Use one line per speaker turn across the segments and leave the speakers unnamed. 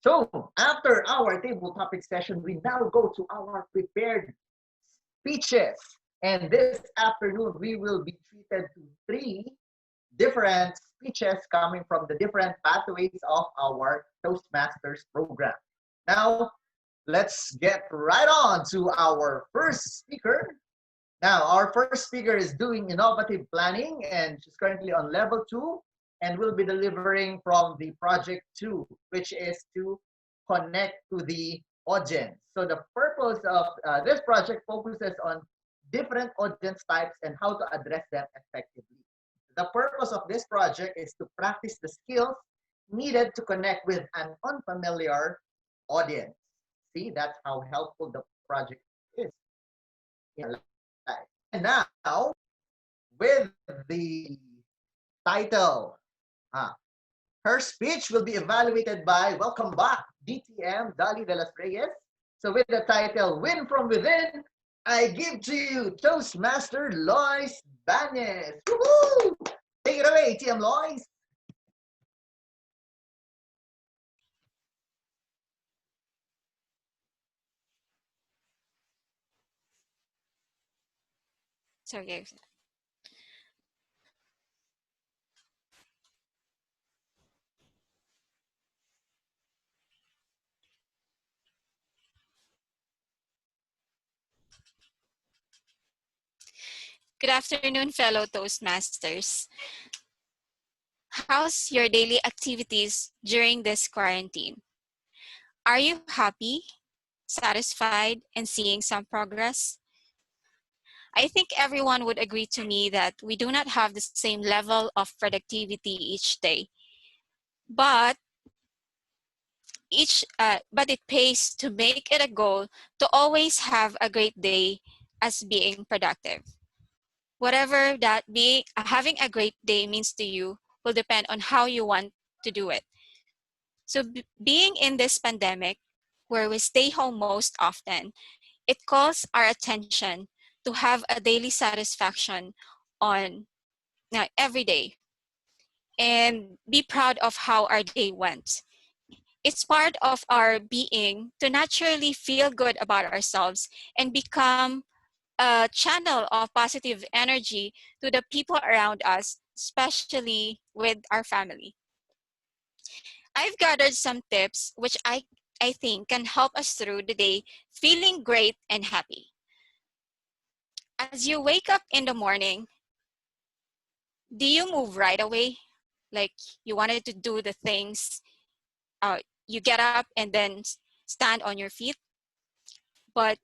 So after our table topic session, we now go to our prepared speeches. And this afternoon, we will be treated to three different speeches coming from the different pathways of our Toastmasters program. Now, let's get right on to our first speaker. Now, our first speaker is doing innovative planning and she's currently on level 2 and will be delivering from the project 2, which is to connect to the audience. So the purpose of this project focuses on different audience types and how to address them effectively. The purpose of this project is to practice the skills needed to connect with an unfamiliar audience. See, that's how helpful the project is in life. And now, with the title, her speech will be evaluated by, welcome back, DTM, Dali de las Reyes. So with the title, Win from Within, I give to you Toastmaster Loise Banez. Woohoo! Take it away, TM Loise.
Sorry. Good afternoon, fellow Toastmasters. How's your daily activities during this quarantine? Are you happy, satisfied, and seeing some progress? I think everyone would agree to me that we do not have the same level of productivity each day, but it pays to make it a goal to always have a great day as being productive. Whatever that having a great day means to you will depend on how you want to do it. So being in this pandemic, where we stay home most often, it calls our attention to have a daily satisfaction on every day and be proud of how our day went. It's part of our being to naturally feel good about ourselves and become a channel of positive energy to the people around us, especially with our family. I've gathered some tips which I think can help us through the day feeling great and happy. As you wake up in the morning, do you move right away? Like you wanted to do the things, you get up and then stand on your feet? But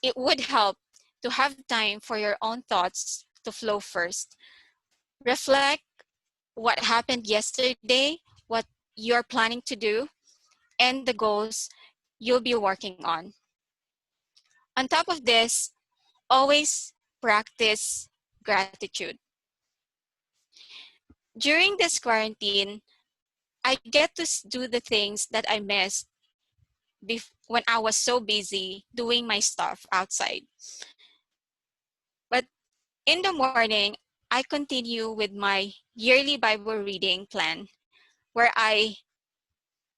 it would help to have time for your own thoughts to flow first. Reflect what happened yesterday, what you're planning to do, and the goals you'll be working on. On top of this, always practice gratitude. During this quarantine, I get to do the things that I missed when I was so busy doing my stuff outside. But in the morning, I continue with my yearly Bible reading plan where I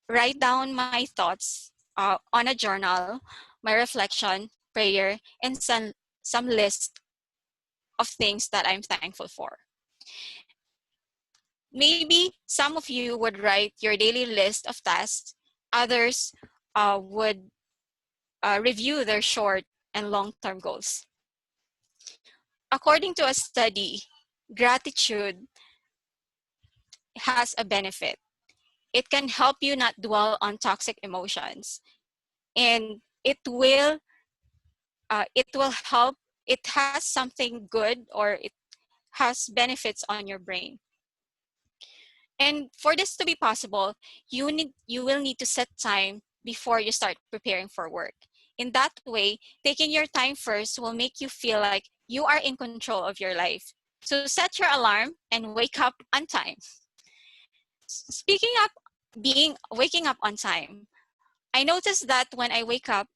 write down my thoughts on a journal, my reflection, prayer, and some list of things that I'm thankful for. Maybe some of you would write your daily list of tasks. Others would review their short and long-term goals. According to a study, gratitude has a benefit. It can help you not dwell on toxic emotions, and it will help. It has something good, or it has benefits on your brain. And for this to be possible, you will need to set time before you start preparing for work. In that way, taking your time first will make you feel like you are in control of your life. So set your alarm and wake up on time. Speaking of waking up on time, I noticed that when I wake up,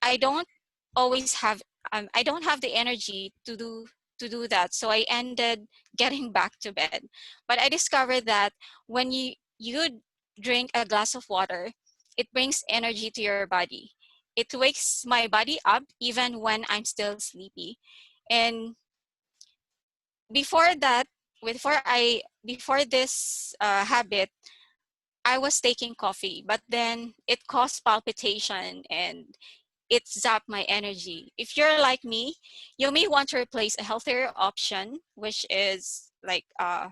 I don't always have I don't have the energy to do that. So I ended getting back to bed. But I discovered that when you drink a glass of water, it brings energy to your body. It wakes my body up even when I'm still sleepy. And before that, before this habit, I was taking coffee, but then it caused palpitation and it zapped my energy. If you're like me, you may want to replace a healthier option, which is like a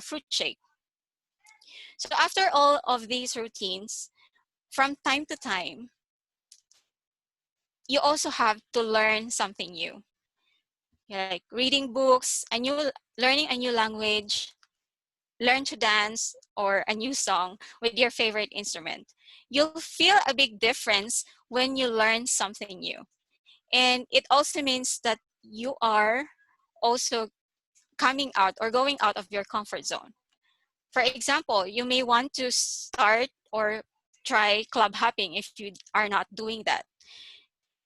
fruit shake. So after all of these routines, from time to time, you also have to learn something new. Like reading books, learning a new language, learn to dance, or a new song with your favorite instrument. You'll feel a big difference when you learn something new. And it also means that you are also coming out or going out of your comfort zone. For example, you may want to start or try club hopping if you are not doing that.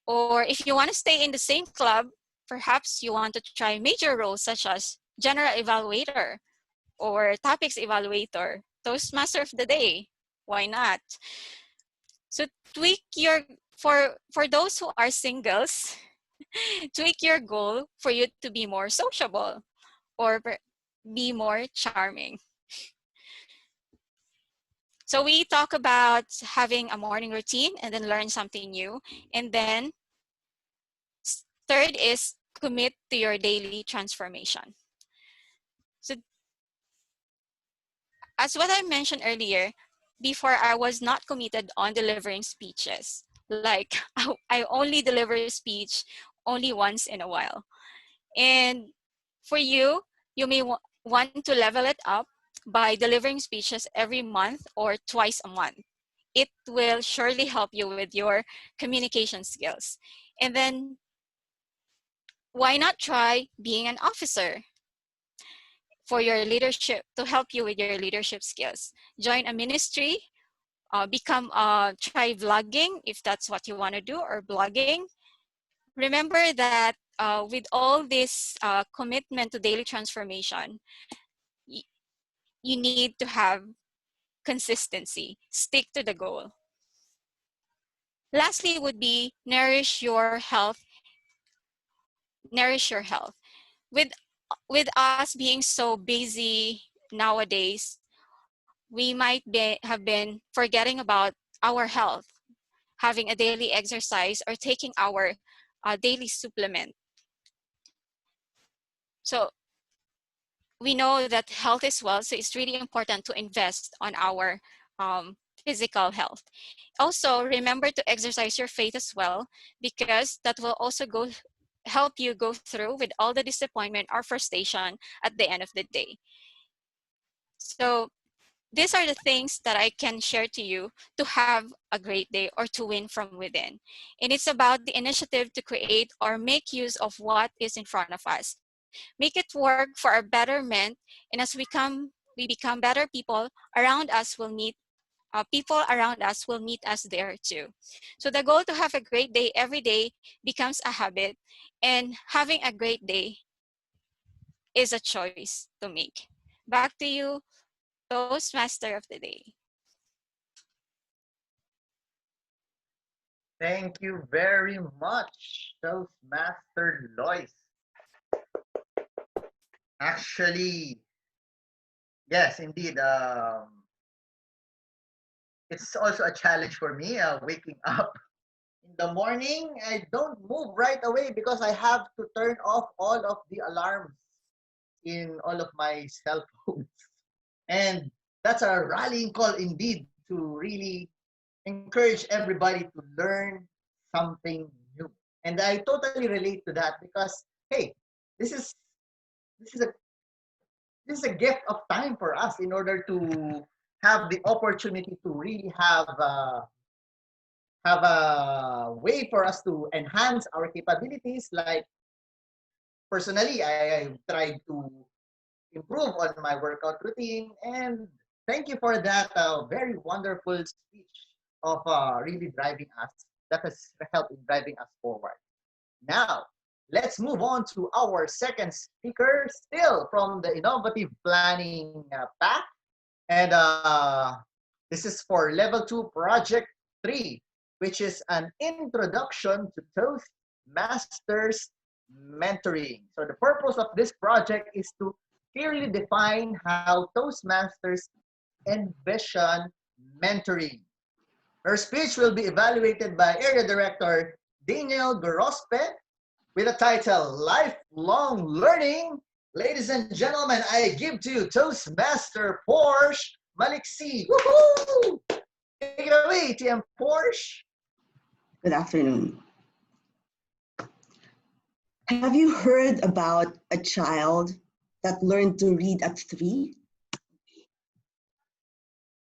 Or if you want to stay in the same club, perhaps you want to try major roles such as general evaluator or topics evaluator, Toastmaster of the day. Why not? So tweak your for those who are singles, tweak your goal for you to be more sociable or be more charming. So we talk about having a morning routine and then learn something new. And then third is commit to your daily transformation. So as what I mentioned earlier, before I was not committed on delivering speeches. Like I only deliver speech only once in a while. And for you, you may want to level it up by delivering speeches every month or twice a month. It will surely help you with your communication skills. And then why not try being an officer for your leadership to help you with your leadership skills? Join a ministry, try vlogging if that's what you want to do, or blogging. Remember that with all this commitment to daily transformation, you need to have consistency. Stick to the goal. Lastly would be nourish your health. With with us being so busy nowadays, we might have been forgetting about our health, having a daily exercise or taking our daily supplement. So we know that health is wealth, so it's really important to invest on our physical health. Also, remember to exercise your faith as well, because that will also help you go through with all the disappointment or frustration at the end of the day. So these are the things that I can share to you to have a great day or to win from within. And it's about the initiative to create or make use of what is in front of us. Make it work for our betterment, and as we become better people around us will meet people around us will meet us there too. So the goal to have a great day every day becomes a habit, and having a great day is a choice to make. Back to you, Toastmaster of the day.
Thank you very much, Toastmaster Loise. Actually, yes, indeed. It's also a challenge for me waking up in the morning. I don't move right away because I have to turn off all of the alarms in all of my cell phones. And that's a rallying call indeed to really encourage everybody to learn something new. And I totally relate to that because hey, this is this is a this is a gift of time for us in order to have the opportunity to really have a way for us to enhance our capabilities. Like personally, I've tried to improve on my workout routine, and thank you for that very wonderful speech of really driving us. That has helped in driving us forward. Now, let's move on to our second speaker, still from the innovative planning path. And This is for Level 2 Project 3, which is an introduction to Toastmasters mentoring. So the purpose of this project is to clearly define how Toastmasters envision mentoring. Her speech will be evaluated by Area Director Daniel Gorospe with the title Lifelong Learning. Ladies and gentlemen, I give to you Toastmaster Porsh Maliksi. Woohoo! Take it away, TM Porsh.
Good afternoon. Have you heard about a child that learned to read at 3?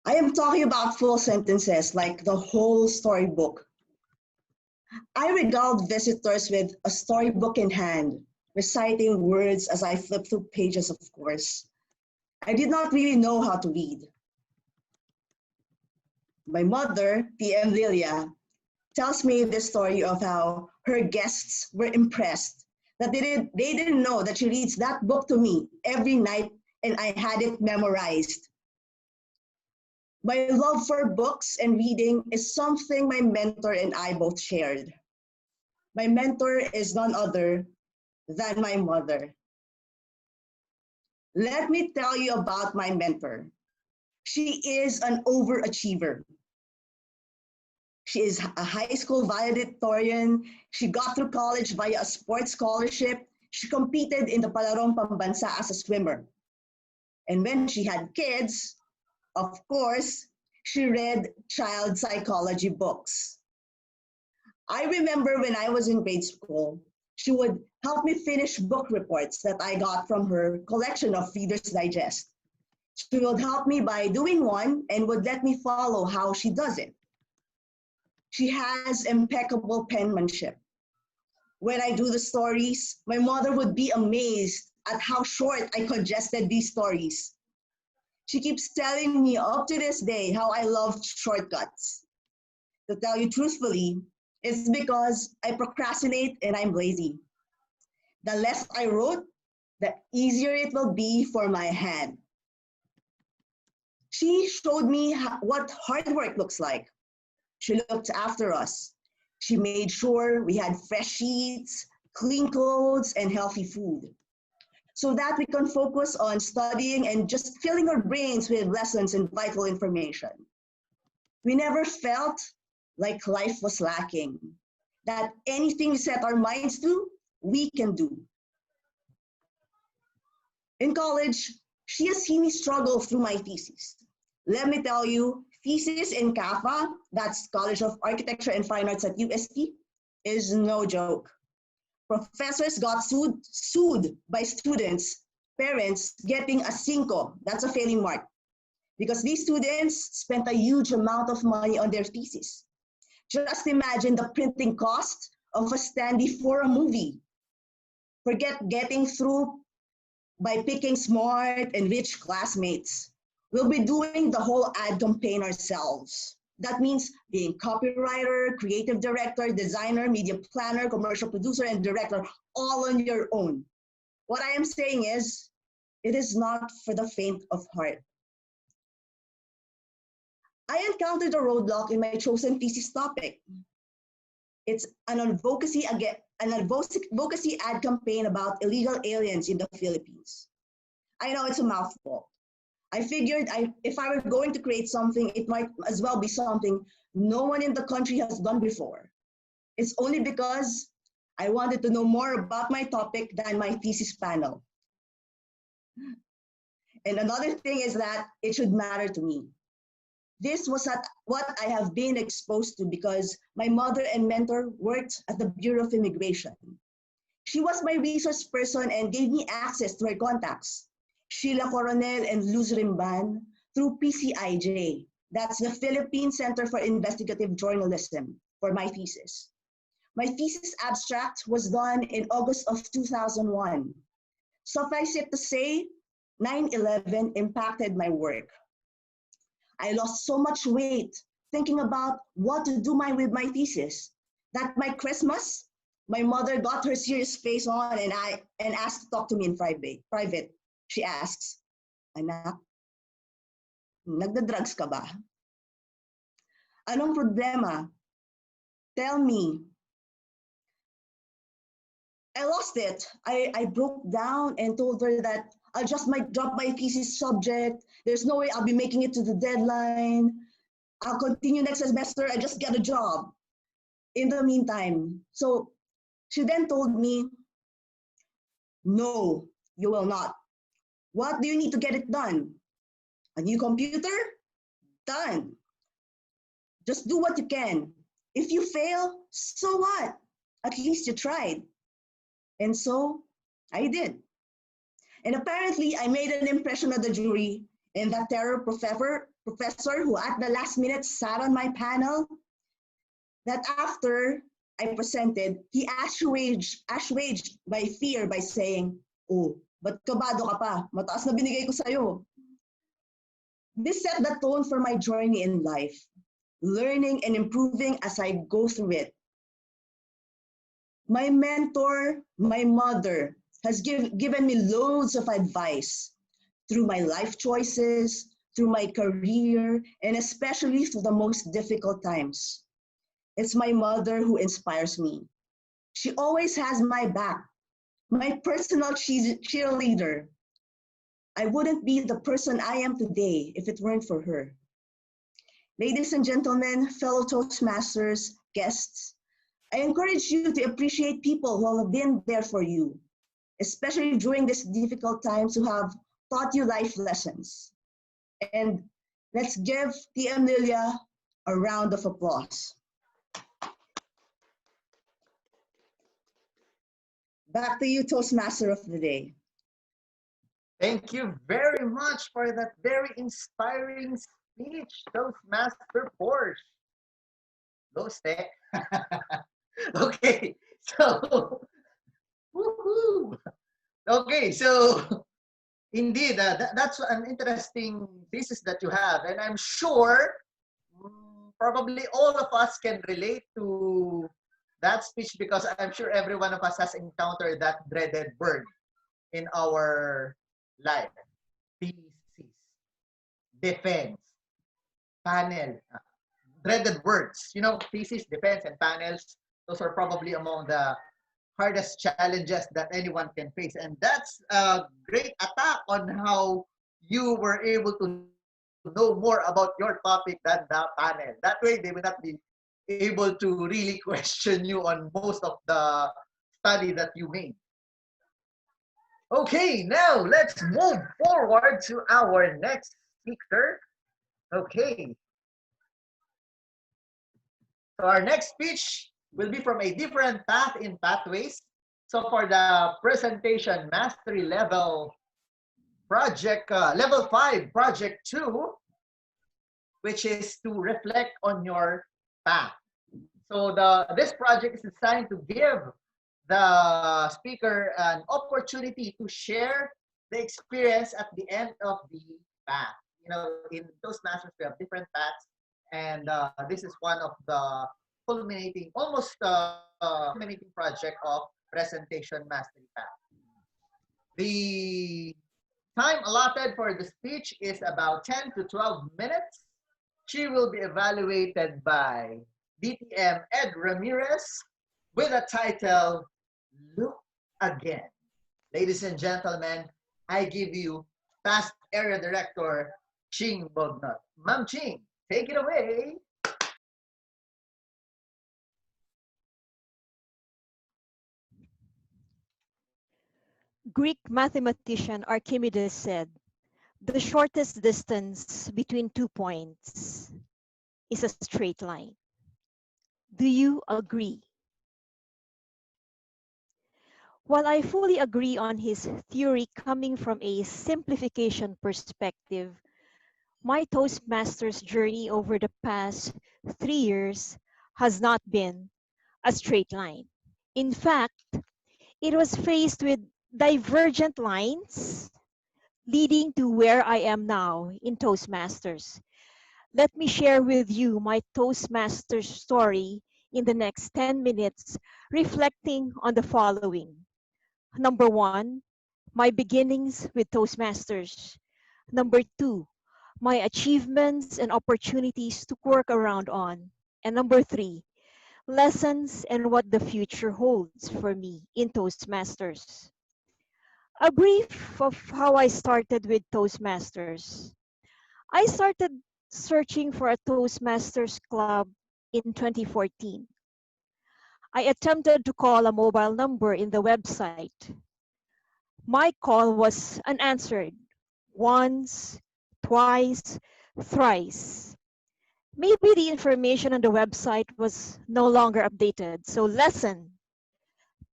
I am talking about full sentences like the whole storybook. I regaled visitors with a storybook in hand, reciting words as I flipped through pages, of course. I did not really know how to read. My mother, TM Lilia, tells me this story of how her guests were impressed that they didn't know that she reads that book to me every night and I had it memorized. My love for books and reading is something my mentor and I both shared. My mentor is none other than my mother. Let me tell you about my mentor. She is an overachiever. She is a high school valedictorian. She got through college via a sports scholarship. She competed in the Palarong Pambansa as a swimmer. And when she had kids, of course, she read child psychology books. I remember when I was in grade school, she would help me finish book reports that I got from her collection of Reader's Digest. She would help me by doing one and would let me follow how she does it. She has impeccable penmanship. When I do the stories, my mother would be amazed at how short I congested these stories. She keeps telling me up to this day how I love shortcuts. To tell you truthfully, it's because I procrastinate and I'm lazy. The less I wrote, the easier it will be for my hand. She showed me what hard work looks like. She looked after us. She made sure we had fresh sheets, clean clothes, and healthy food, so that we can focus on studying and just filling our brains with lessons and vital information. We never felt like life was lacking, that anything we set our minds to, we can do. In college, she has seen me struggle through my thesis. Let me tell you, thesis in CAFA, that's College of Architecture and Fine Arts at UST, is no joke. Professors got sued by students, parents getting a 5, that's a failing mark, because these students spent a huge amount of money on their thesis. Just imagine the printing cost of a standee for a movie. Forget getting through by picking smart and rich classmates. We'll be doing the whole ad campaign ourselves. That means being copywriter, creative director, designer, media planner, commercial producer, and director, all on your own. What I am saying is, it is not for the faint of heart. I encountered a roadblock in my chosen thesis topic. It's an advocacy ad campaign about illegal aliens in the Philippines. I know it's a mouthful. I figured if I were going to create something, it might as well be something no one in the country has done before. It's only because I wanted to know more about my topic than my thesis panel. And another thing is that it should matter to me. This was what I have been exposed to because my mother and mentor worked at the Bureau of Immigration. She was my resource person and gave me access to her contacts, Sheila Coronel and Luz Rimban, through PCIJ. That's the Philippine Center for Investigative Journalism for my thesis. My thesis abstract was done in August of 2001. Suffice it to say, 9/11 impacted my work. I lost so much weight thinking about what to do with my thesis that by Christmas, my mother got her serious face on and asked to talk to me in private. She asks, "Anak, nagda-drugs ka ba?" Anong problema? Tell me. I lost it. I broke down and told her that I just might drop my thesis subject. There's no way I'll be making it to the deadline. I'll continue next semester. I just get a job in the meantime. So she then told me, no, you will not. What do you need to get it done? A new computer? Done. Just do what you can. If you fail, so what? At least you tried. And so I did. And apparently I made an impression on the jury, and that terror professor who at the last minute sat on my panel, that after I presented, he assuaged my fear by saying, oh, ba't kabado ka pa? Mataas na binigay ko sa'yo. This set the tone for my journey in life, learning and improving as I go through it. My mentor, my mother, has given me loads of advice through my life choices, through my career, and especially through the most difficult times. It's my mother who inspires me. She always has my back, my personal cheerleader. I wouldn't be the person I am today if it weren't for her. Ladies and gentlemen, fellow Toastmasters, guests, I encourage you to appreciate people who have been there for you, especially during these difficult times, who have taught you life lessons. And let's give Tia Amelia a round of applause. Back to you, Toastmaster of the Day.
Thank you very much for that very inspiring speech, Toastmaster Porsh. Loise. Okay, so, woohoo! Okay, so indeed, that's an interesting thesis that you have, and I'm sure probably all of us can relate to that speech, because I'm sure every one of us has encountered that dreaded word in our life. Thesis, defense, panel, dreaded words. You know, thesis, defense, and panels, those are probably among the hardest challenges that anyone can face. And that's a great attack on how you were able to know more about your topic than the panel. That way, they will not be able to really question you on most of the study that you made. Okay, now let's move forward to our next speaker. Okay. So our next speech will be from a different path in pathways. So for the presentation mastery level project, level 5, project 2, which is to reflect on your path. So this project is designed to give the speaker an opportunity to share the experience at the end of the path. You know, in Toastmasters, we have different paths, and this is one of the culminating, almost culminating project of presentation mastery path. The time allotted for the speech is about 10 to 12 minutes. She will be evaluated by DTM Ed Ramirez with a title, Look Again. Ladies and gentlemen, I give you past area director, Ching Bognot. Ma'am Ching, take it away.
Greek mathematician Archimedes said, the shortest distance between 2 points is a straight line. Do you agree? While I fully agree on his theory coming from a simplification perspective, my Toastmasters journey over the past 3 years has not been a straight line. In fact, it was faced with divergent lines leading to where I am now in Toastmasters. Let me share with you my Toastmasters story in the next 10 minutes, reflecting on the following. Number 1, my beginnings with Toastmasters. Number 2, my achievements and opportunities to work around on. And number 3, lessons and what the future holds for me in Toastmasters. A brief of how I started with Toastmasters. I started searching for a Toastmasters club in 2014. I attempted to call a mobile number in the website. My call was unanswered once, twice, thrice. Maybe the information on the website was no longer updated. So lesson,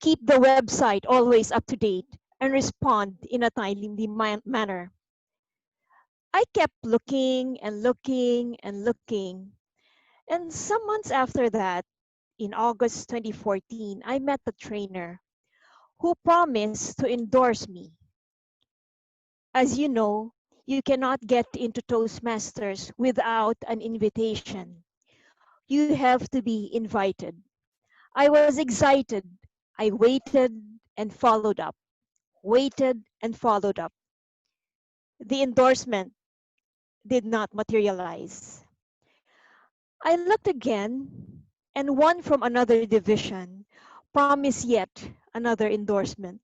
keep the website always up to date and respond in a timely manner. I kept looking and looking and looking. And some months after that, in August 2014, I met a trainer who promised to endorse me. As you know, you cannot get into Toastmasters without an invitation. You have to be invited. I was excited. I waited and followed up, waited and followed up. The endorsement did not materialize. I looked again, and one from another division promised yet another endorsement.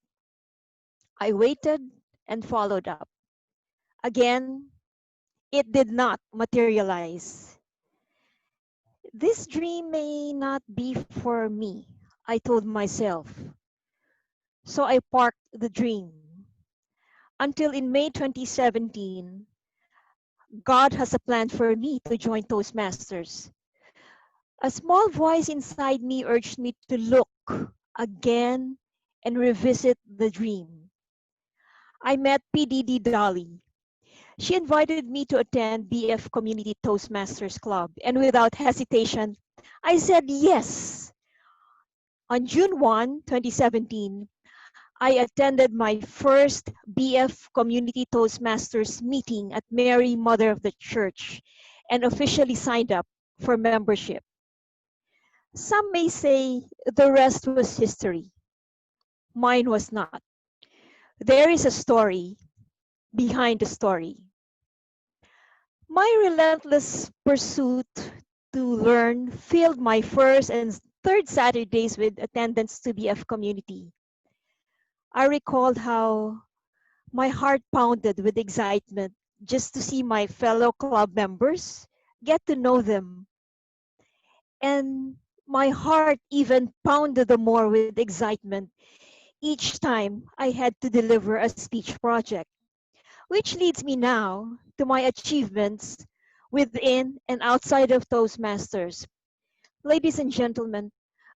I waited and followed up. Again, it did not materialize. This dream may not be for me, I told myself. So I parked the dream. Until in May 2017, God has a plan for me to join Toastmasters. A small voice inside me urged me to look again and revisit the dream. I met PDD Dolly. She invited me to attend BF Community Toastmasters Club, and without hesitation, I said yes. On June 1, 2017, I attended my first BF Community Toastmasters meeting at Mary Mother of the Church and officially signed up for membership. Some may say the rest was history. Mine was not. There is a story behind the story. My relentless pursuit to learn filled my first and third Saturdays with attendance to BF community. I recalled how my heart pounded with excitement just to see my fellow club members, get to know them. And my heart even pounded the more with excitement each time I had to deliver a speech project. Which leads me now to my achievements within and outside of Toastmasters. Ladies and gentlemen,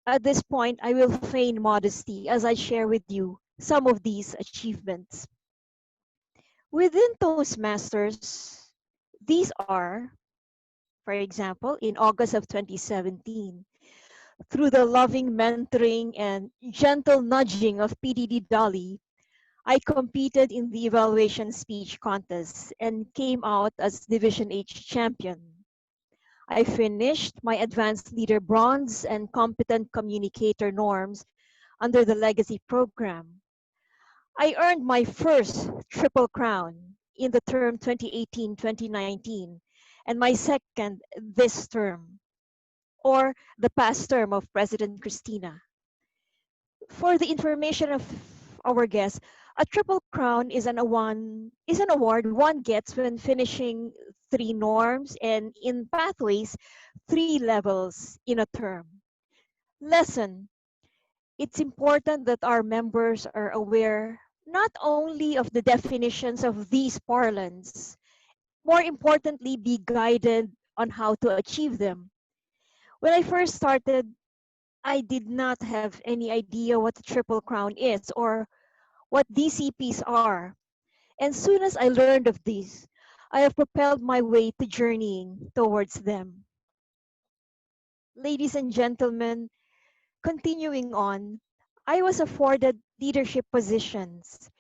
at this point, I will feign modesty as I share with you some of these achievements. Within Toastmasters, these are, for example, in August of 2017, through the loving mentoring and gentle nudging of PDD Dolly, I competed in the evaluation speech contest and came out as Division H champion. I finished my advanced leader bronze and competent communicator norms under the legacy program. I earned my first triple crown in the term 2018-2019 and my second this term, or the past term of President Cristina. For the information of our guests, a triple crown is an award one gets when finishing 3 norms and in pathways 3 levels in a term. Lesson: it's important that our members are aware not only of the definitions of these parlance, more importantly, be guided on how to achieve them. When I first started, I did not have any idea what the Triple Crown is or what DCPs are. And soon as I learned of these, I have propelled my way to journeying towards them. Ladies and gentlemen, continuing on, I was afforded leadership positions.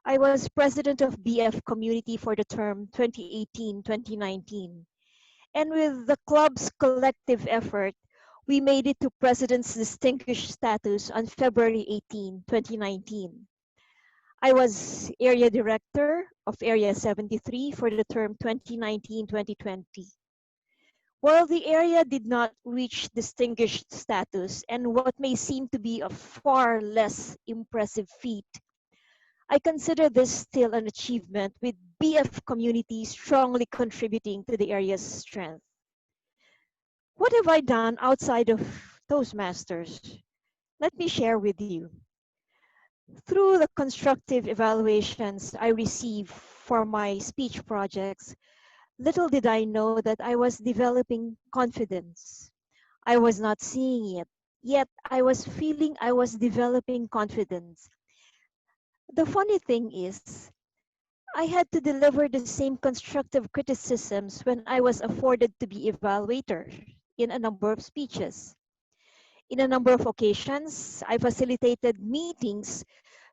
I was president of BF Community for the term 2018-2019. And with the club's collective effort, we made it to President's Distinguished status on February 18, 2019. I was area director of Area 73 for the term 2019-2020. While the area did not reach distinguished status and what may seem to be a far less impressive feat, I consider this still an achievement, with BF community strongly contributing to the area's strength. What have I done outside of Toastmasters? Let me share with you. Through the constructive evaluations I received for my speech projects, little did I know that I was developing confidence. I was not seeing it, yet I was feeling I was developing confidence. The funny thing is, I had to deliver the same constructive criticisms when I was afforded to be evaluator in a number of speeches. In a number of occasions, I facilitated meetings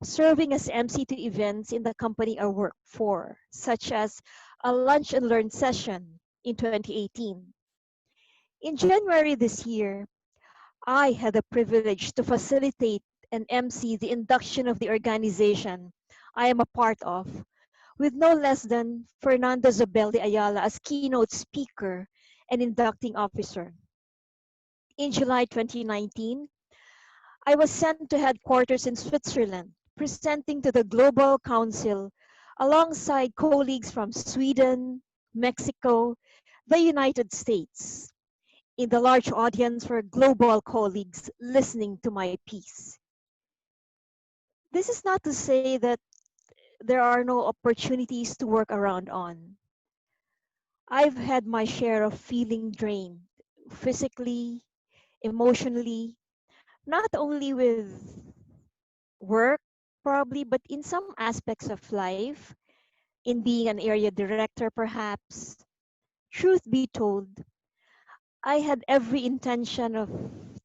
serving as MC to events in the company I work for, such as a lunch and learn session in 2018. In January this year, I had the privilege to facilitate and MC the induction of the organization I am a part of, with no less than Fernando Zabelli Ayala as keynote speaker and inducting officer. In July 2019, I was sent to headquarters in Switzerland, presenting to the Global Council alongside colleagues from Sweden, Mexico, the United States. In the large audience were global colleagues listening to my piece. This is not to say that there are no opportunities to work around on. I've had my share of feeling drained, physically, emotionally, not only with work, probably, but in some aspects of life, in being an area director, perhaps. Truth be told, I had every intention of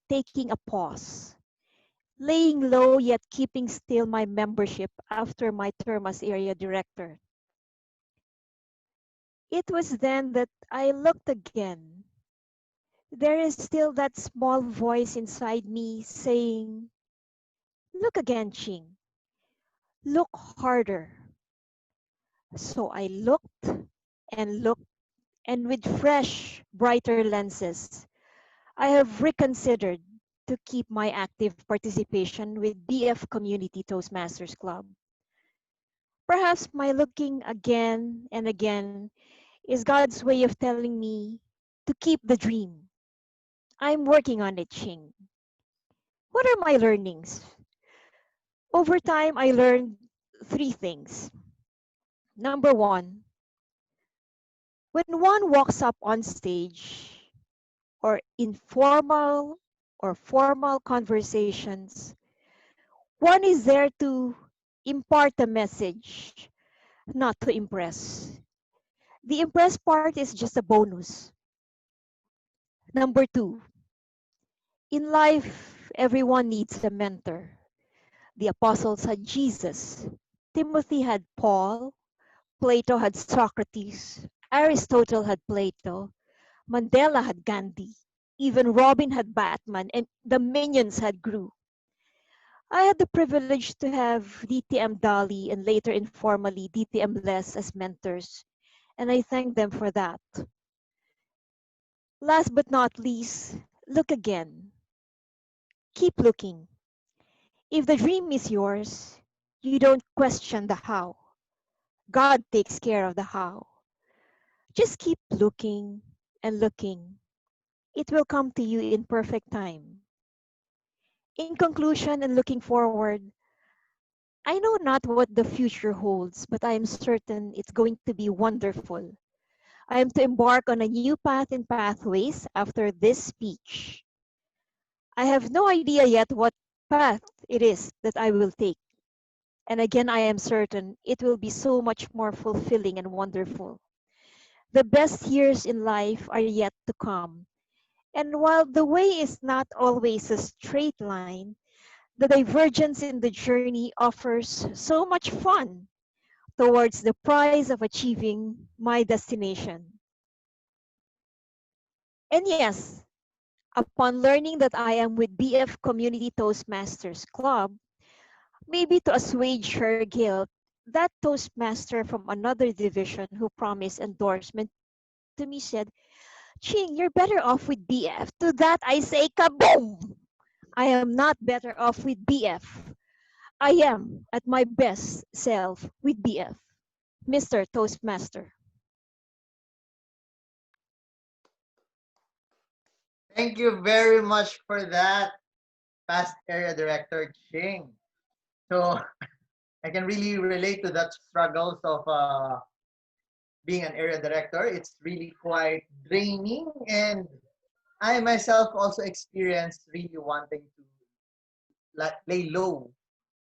taking a pause, laying low yet keeping still my membership after my term as area director. It was then that I looked again. There is still that small voice inside me saying, "Look again, Ching. Look harder." So I looked and looked, and with fresh, brighter lenses, I have reconsidered to keep my active participation with BF Community Toastmasters Club. Perhaps my looking again and again is God's way of telling me to keep the dream. I'm working on it, Ching. What are my learnings? Over time, I learned three things. Number one, when one walks up on stage or informal or formal conversations, one is there to impart a message, not to impress. The impress part is just a bonus. Number two, in life, everyone needs a mentor. The apostles had Jesus, Timothy had Paul, Plato had Socrates, Aristotle had Plato, Mandela had Gandhi, even Robin had Batman, and the minions had Gru. I had the privilege to have DTM Dali and later informally DTM Les as mentors, and I thank them for that. Last but not least, look again. Keep looking. If the dream is yours, you don't question the how. God takes care of the how. Just keep looking and looking. It will come to you in perfect time. In conclusion and looking forward, I know not what the future holds, but I am certain it's going to be wonderful. I am to embark on a new path and pathways after this speech. I have no idea yet what path it is that I will take. And again, I am certain it will be so much more fulfilling and wonderful. The best years in life are yet to come. And while the way is not always a straight line, the divergence in the journey offers so much fun towards the prize of achieving my destination. And yes, upon learning that I am with BF Community Toastmasters Club, Maybe to assuage her guilt, that Toastmaster from another division who promised endorsement to me said, Ching, you're better off with BF. To that I say, kaboom! I am not better off with BF. I am at my best self with BF. Mr. Toastmaster.
Thank you very much for that, past area director Ching. So I can really relate to that struggles of being an area director. It's really quite draining, and I myself also experienced really wanting to lay low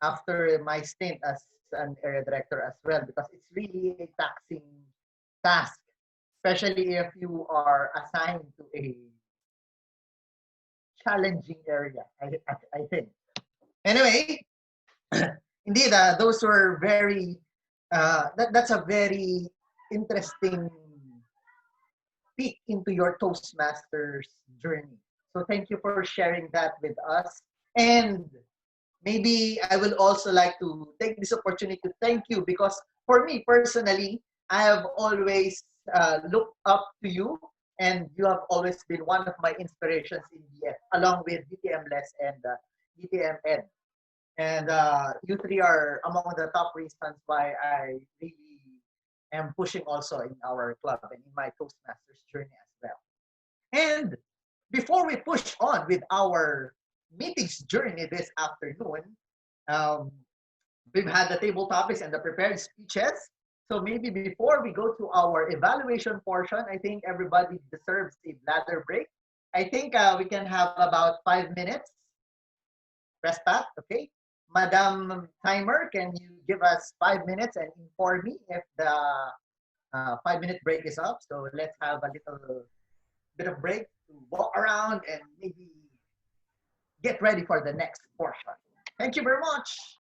after my stint as an area director as well, because it's really a taxing task, especially if you are assigned to a challenging area. I think. Anyway, indeed, those were very. That's a very interesting peek into your Toastmasters journey. So thank you for sharing that with us. And maybe I will also like to take this opportunity to thank you, because for me personally, I have always looked up to you, and you have always been one of my inspirations in DF, along with DTM Les and DTM Ed. And you three are among the top reasons why I really am pushing also in our club and in my Toastmasters journey as well. And before we push on with our meetings journey this afternoon, um, we've had the table topics and the prepared speeches. So maybe before we go to our evaluation portion, I think everybody deserves a bladder break. I think we can have about 5 minutes rest back, okay? Madam Timer, can you give us 5 minutes and inform me if the 5 minute break is up? So let's have a little bit of break to walk around and maybe get ready for the next portion. Thank you very much.